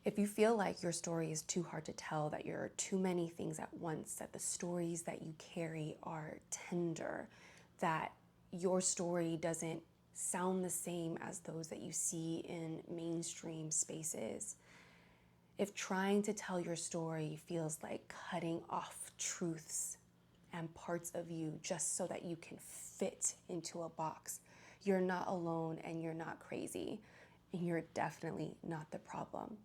If you feel like your story is too hard to tell, that you're too many things at once, that the stories that you carry are tender, that your story doesn't sound the same as those that you see in mainstream spaces, if trying to tell your story feels like cutting off truths and parts of you just so that you can fit into a box, you're not alone and you're not crazy, and you're definitely not the problem.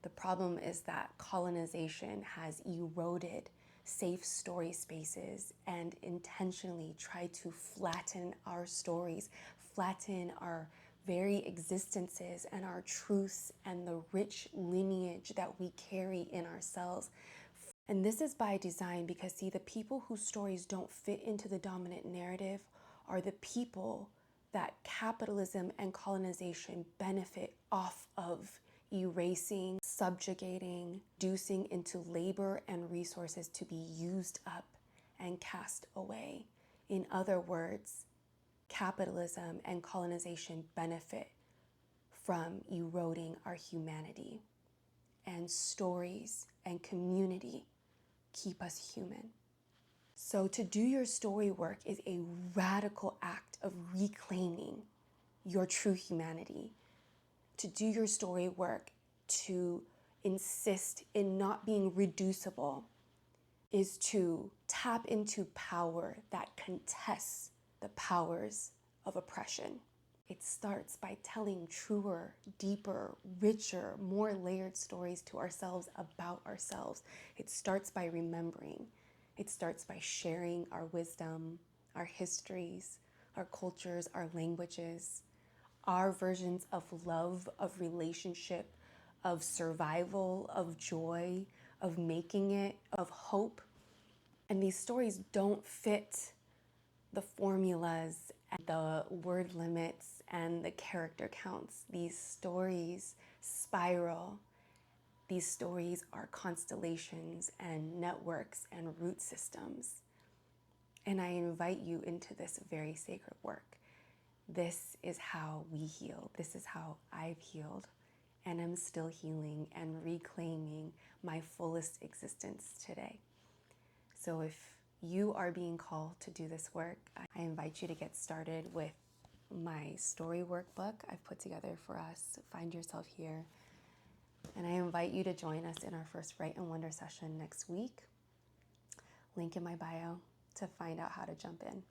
The problem is that colonization has eroded safe story spaces and intentionally tried to flatten our stories, flatten our very existences and our truths and the rich lineage that we carry in ourselves. And this is by design because, see, the people whose stories don't fit into the dominant narrative are the people that capitalism and colonization benefit off of erasing, subjugating, reducing into labor and resources to be used up and cast away. In other words, capitalism and colonization benefit from eroding our humanity, and stories and community keep us human. So to do your story work is a radical act of reclaiming your true humanity. To do your story work, to insist in not being reducible, is to tap into power that contests the powers of oppression. It starts by telling truer, deeper, richer, more layered stories to ourselves about ourselves. It starts by remembering. It starts by sharing our wisdom, our histories, our cultures, our languages, our versions of love, of relationship, of survival, of joy, of making it, of hope. And these stories don't fit the formulas and the word limits and the character counts. These stories spiral. These stories are constellations and networks and root systems. And I invite you into this very sacred work. This is how we heal. This is how I've healed, and I'm still healing and reclaiming my fullest existence today. So if you are being called to do this work, I invite you to get started with my story workbook I've put together for us. Find yourself here. And I invite you to join us in our first Write and Wonder session next week. Link in my bio to find out how to jump in.